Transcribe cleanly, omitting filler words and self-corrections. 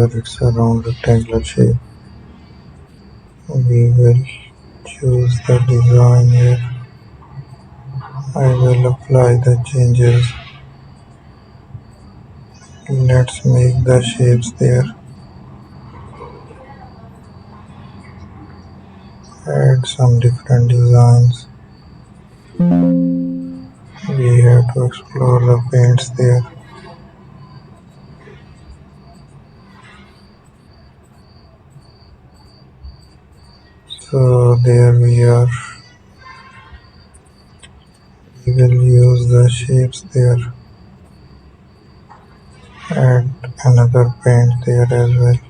whether it's a round rectangular shape. We will choose the design here. I will apply the changes. Let's make the shapes there. Add some different designs. We have to explore the paints there. So there we are. We will use the shapes there. Add another paint there as well.